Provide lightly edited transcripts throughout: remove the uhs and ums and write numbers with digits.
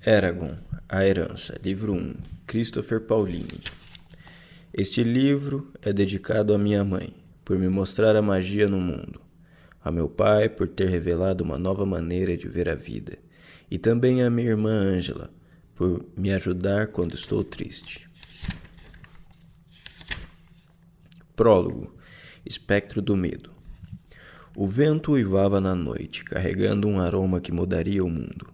Eragon, A Herança, livro 1, Christopher Paolini. Este livro é dedicado à minha mãe, por me mostrar a magia no mundo, a meu pai por ter revelado uma nova maneira de ver a vida, e também à minha irmã Ângela, por me ajudar quando estou triste. Prólogo. Espectro do medo. O vento uivava na noite, carregando um aroma que mudaria o mundo.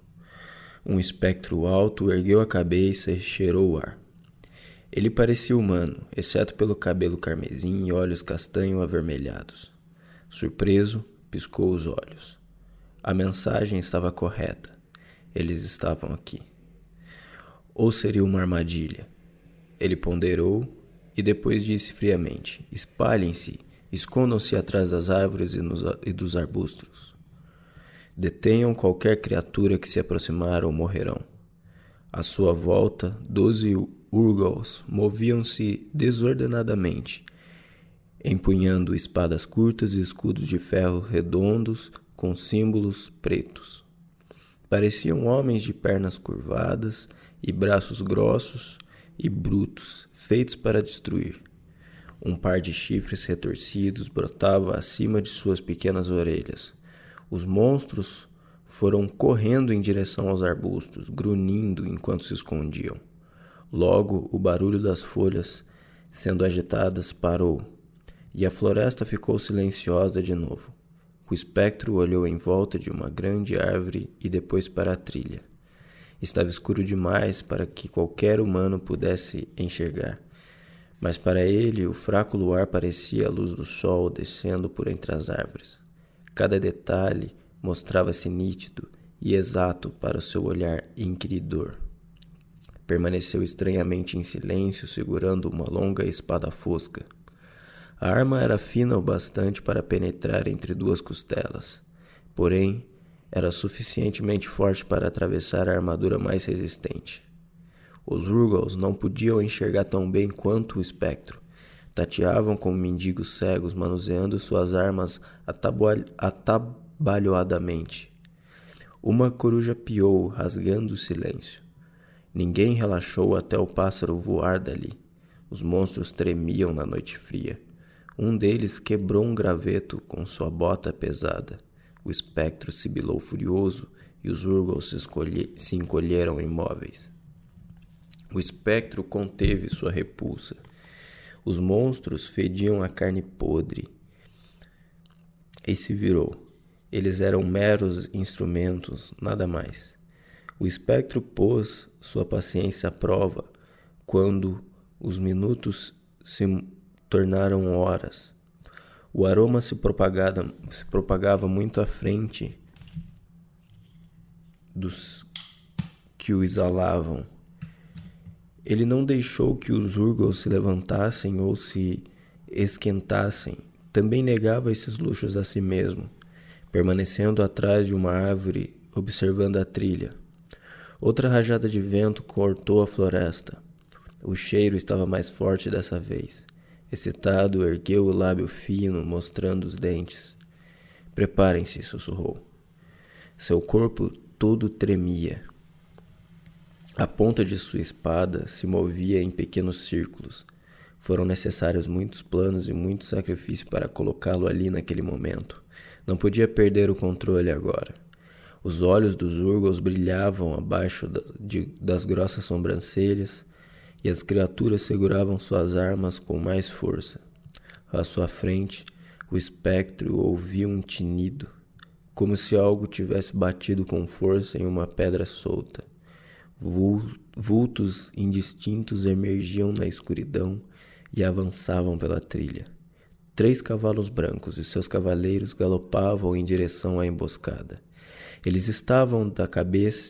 Um espectro alto ergueu a cabeça e cheirou o ar. Ele parecia humano, exceto pelo cabelo carmesim e olhos castanho avermelhados. Surpreso, piscou os olhos. A mensagem estava correta. Eles estavam aqui. Ou seria uma armadilha? Ele ponderou e depois disse friamente: espalhem-se, escondam-se atrás das árvores e dos arbustos. Detenham qualquer criatura que se aproximar ou morrerão. À sua volta, 12 Urgals moviam-se desordenadamente, empunhando espadas curtas e escudos de ferro redondos com símbolos pretos. Pareciam homens de pernas curvadas e braços grossos e brutos, feitos para destruir. Um par de chifres retorcidos brotava acima de suas pequenas orelhas. Os monstros foram correndo em direção aos arbustos, grunhindo enquanto se escondiam. Logo, o barulho das folhas sendo agitadas parou, e a floresta ficou silenciosa de novo. O espectro olhou em volta de uma grande árvore e depois para a trilha. Estava escuro demais para que qualquer humano pudesse enxergar, mas para ele o fraco luar parecia a luz do sol descendo por entre as árvores. Cada detalhe mostrava-se nítido e exato para o seu olhar inquiridor. Permaneceu estranhamente em silêncio, segurando uma longa espada fosca. A arma era fina o bastante para penetrar entre duas costelas, porém era suficientemente forte para atravessar a armadura mais resistente. Os Urgals não podiam enxergar tão bem quanto o espectro. Tateavam como mendigos cegos, manuseando suas armas atabalhoadamente. Uma coruja piou, rasgando o silêncio. Ninguém relaxou até o pássaro voar dali. Os monstros tremiam na noite fria. Um deles quebrou um graveto com sua bota pesada. O espectro sibilou furioso e os Urgals se encolheram imóveis. O espectro conteve sua repulsa. Os monstros fediam a carne podre. E se virou. Eles eram meros instrumentos, nada mais. O espectro pôs sua paciência à prova quando os minutos se tornaram horas. O aroma se propagava muito à frente dos que o exalavam. Ele não deixou que os Urgals se levantassem ou se esquentassem. Também negava esses luxos a si mesmo, permanecendo atrás de uma árvore, observando a trilha. Outra rajada de vento cortou a floresta. O cheiro estava mais forte dessa vez. Excitado, ergueu o lábio fino, mostrando os dentes. Preparem-se, sussurrou. Seu corpo todo tremia. A ponta de sua espada se movia em pequenos círculos. Foram necessários muitos planos e muito sacrifício para colocá-lo ali naquele momento. Não podia perder o controle agora. Os olhos dos Urgals brilhavam abaixo das grossas sobrancelhas e as criaturas seguravam suas armas com mais força. À sua frente, o espectro ouvia um tinido, como se algo tivesse batido com força em uma pedra solta. Vultos indistintos emergiam na escuridão e avançavam pela trilha. 3 cavalos brancos e seus cavaleiros galopavam em direção à emboscada. Eles estavam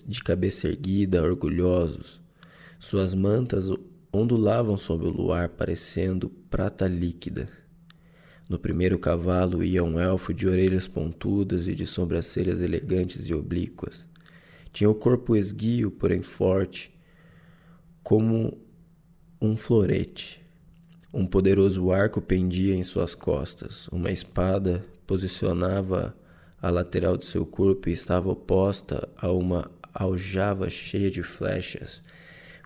de cabeça erguida, orgulhosos. Suas mantas ondulavam sob o luar, parecendo prata líquida. No primeiro cavalo ia um elfo de orelhas pontudas e de sobrancelhas elegantes e oblíquas. Tinha o corpo esguio, porém forte, como um florete. Um poderoso arco pendia em suas costas. Uma espada posicionava a lateral de seu corpo e estava oposta a uma aljava cheia de flechas,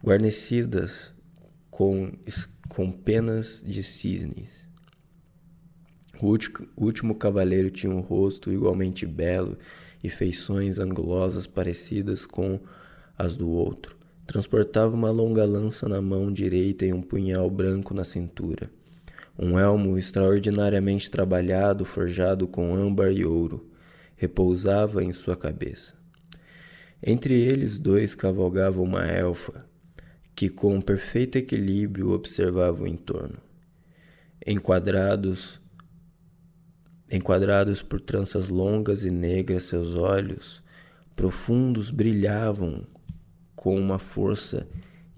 guarnecidas com penas de cisnes. O último cavaleiro tinha um rosto igualmente belo e feições angulosas parecidas com as do outro. Transportava uma longa lança na mão direita e um punhal branco na cintura. Um elmo extraordinariamente trabalhado, forjado com âmbar e ouro, repousava em sua cabeça. Entre eles dois cavalgava uma elfa, que com perfeito equilíbrio observava o entorno. Enquadrados por tranças longas e negras, seus olhos profundos brilhavam com uma força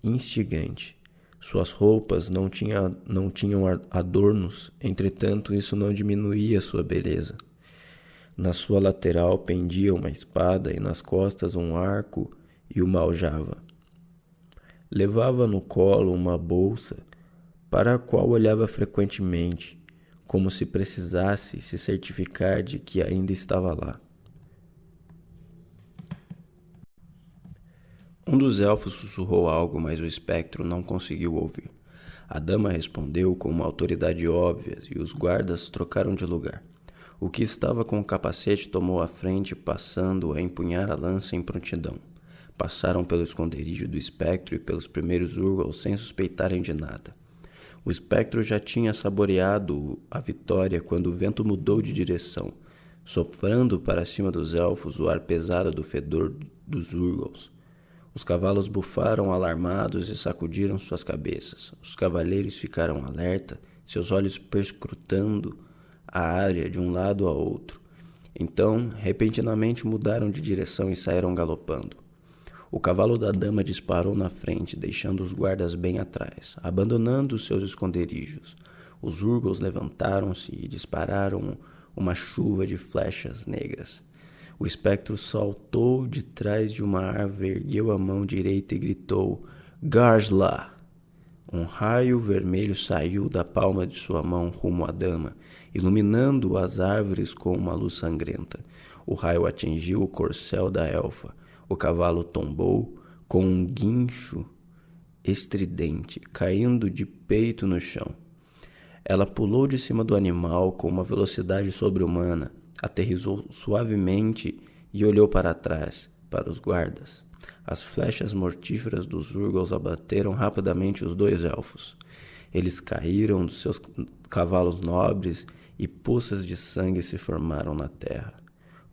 instigante. Suas roupas não tinham adornos, entretanto isso não diminuía sua beleza. Na sua lateral pendia uma espada e nas costas um arco e uma aljava. Levava no colo uma bolsa para a qual olhava frequentemente, como se precisasse se certificar de que ainda estava lá. Um dos elfos sussurrou algo, mas o espectro não conseguiu ouvir. A dama respondeu com uma autoridade óbvia e os guardas trocaram de lugar. O que estava com o capacete tomou a frente, passando a empunhar a lança em prontidão. Passaram pelo esconderijo do espectro e pelos primeiros Urgals sem suspeitarem de nada. O espectro já tinha saboreado a vitória quando o vento mudou de direção, soprando para cima dos elfos o ar pesado do fedor dos Urgals. Os cavalos bufaram alarmados e sacudiram suas cabeças. Os cavaleiros ficaram alerta, seus olhos perscrutando a área de um lado a outro. Então, repentinamente mudaram de direção e saíram galopando. O cavalo da dama disparou na frente, deixando os guardas bem atrás, abandonando seus esconderijos. Os Urgals levantaram-se e dispararam uma chuva de flechas negras. O espectro saltou de trás de uma árvore, ergueu a mão direita e gritou: Garsla! Um raio vermelho saiu da palma de sua mão rumo à dama, iluminando as árvores com uma luz sangrenta. O raio atingiu o corcel da elfa. O cavalo tombou com um guincho estridente, caindo de peito no chão. Ela pulou de cima do animal com uma velocidade sobre-humana, aterrissou suavemente e olhou para trás, para os guardas. As flechas mortíferas dos Urgals abateram rapidamente os dois elfos. Eles caíram dos seus cavalos nobres e poças de sangue se formaram na terra.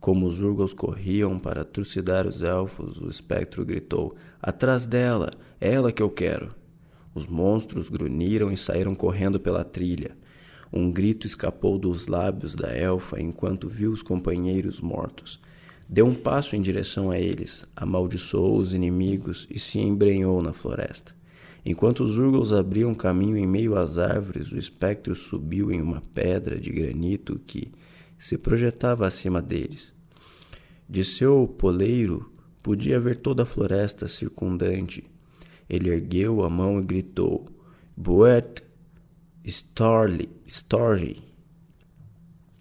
Como os Urgals corriam para trucidar os elfos, o espectro gritou: Atrás dela! É ela que eu quero! Os monstros grunhiram e saíram correndo pela trilha. Um grito escapou dos lábios da elfa enquanto viu os companheiros mortos. Deu um passo em direção a eles, amaldiçoou os inimigos e se embrenhou na floresta. Enquanto os Urgals abriam caminho em meio às árvores, o espectro subiu em uma pedra de granito que se projetava acima deles. De seu poleiro podia ver toda a floresta circundante. Ele ergueu a mão e gritou: Buet Story!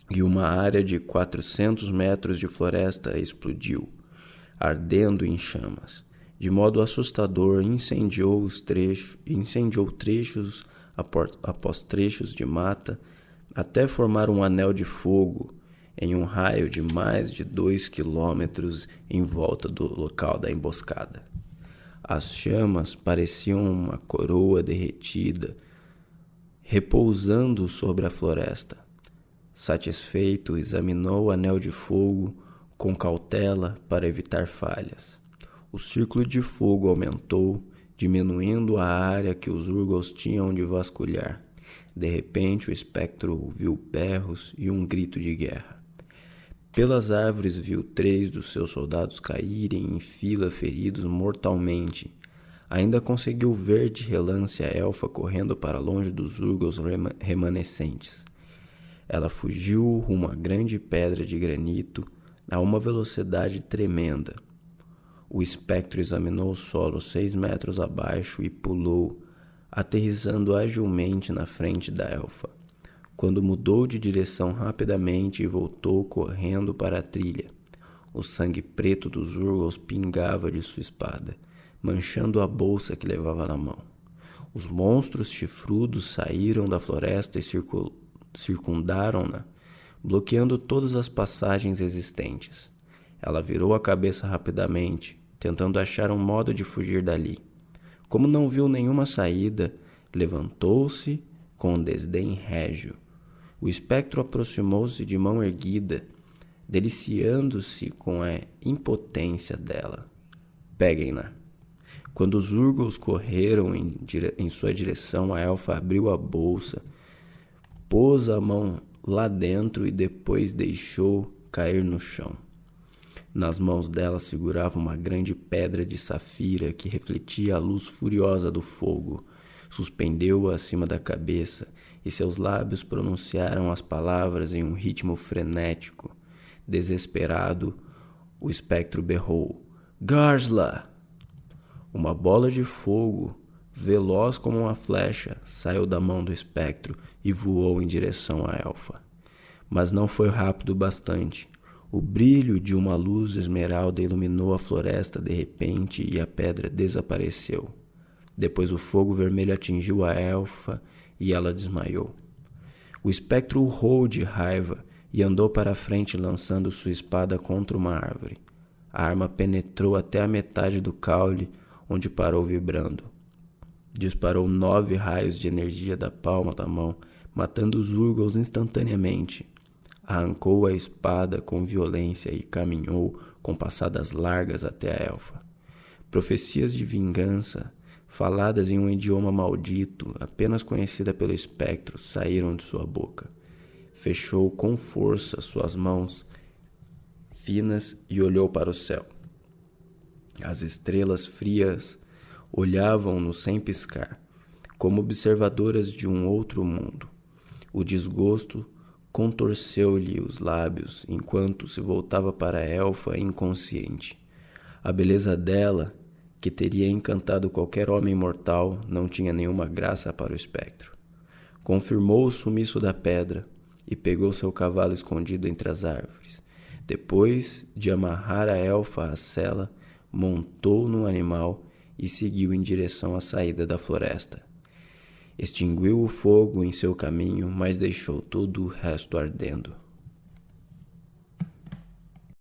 E uma área de 400 metros de floresta explodiu, ardendo em chamas. De modo assustador, incendiou trechos após trechos de mata, até formar um anel de fogo em um raio de mais de 2 quilômetros em volta do local da emboscada. As chamas pareciam uma coroa derretida, repousando sobre a floresta. Satisfeito, examinou o anel de fogo com cautela para evitar falhas. O círculo de fogo aumentou, diminuindo a área que os Urgals tinham de vasculhar. De repente, o espectro ouviu berros e um grito de guerra. Pelas árvores viu 3 dos seus soldados caírem em fila, feridos mortalmente. Ainda conseguiu ver de relance a elfa correndo para longe dos Urgals remanescentes. Ela fugiu rumo à grande pedra de granito a uma velocidade tremenda. O espectro examinou o solo 6 metros abaixo e pulou, aterrissando agilmente na frente da elfa. Quando mudou de direção rapidamente e voltou correndo para a trilha, O sangue preto dos Urgos pingava de sua espada, manchando a bolsa que levava na mão. Os monstros chifrudos saíram da floresta e circundaram-na, bloqueando todas as passagens existentes. Ela virou a cabeça rapidamente, tentando achar um modo de fugir dali. Como não viu nenhuma saída, levantou-se com um desdém régio. O espectro aproximou-se de mão erguida, deliciando-se com a impotência dela. Peguem-na. Quando os Urgos correram em sua direção, a elfa abriu a bolsa, pôs a mão lá dentro e depois deixou cair no chão. Nas mãos dela segurava uma grande pedra de safira que refletia a luz furiosa do fogo. Suspendeu-a acima da cabeça e seus lábios pronunciaram as palavras em um ritmo frenético. Desesperado, o espectro berrou: Garsla! Uma bola de fogo, veloz como uma flecha, saiu da mão do espectro e voou em direção à elfa. Mas não foi rápido bastante. O brilho de uma luz esmeralda iluminou a floresta de repente e a pedra desapareceu. Depois o fogo vermelho atingiu a elfa e ela desmaiou. O espectro urrou de raiva e andou para a frente lançando sua espada contra uma árvore. A arma penetrou até a metade do caule, onde parou vibrando. Disparou 9 raios de energia da palma da mão, matando os Urgos instantaneamente. Arrancou a espada com violência e caminhou com passadas largas até a elfa. Profecias de vingança, faladas em um idioma maldito, apenas conhecida pelo espectro, saíram de sua boca. Fechou com força suas mãos finas e olhou para o céu. As estrelas frias olhavam-no sem piscar, como observadoras de um outro mundo. O desgosto contorceu-lhe os lábios enquanto se voltava para a elfa inconsciente. A beleza dela, que teria encantado qualquer homem mortal, não tinha nenhuma graça para o espectro. Confirmou o sumiço da pedra e pegou seu cavalo escondido entre as árvores. Depois de amarrar a elfa à sela, montou no animal e seguiu em direção à saída da floresta. Extinguiu o fogo em seu caminho, mas deixou todo o resto ardendo.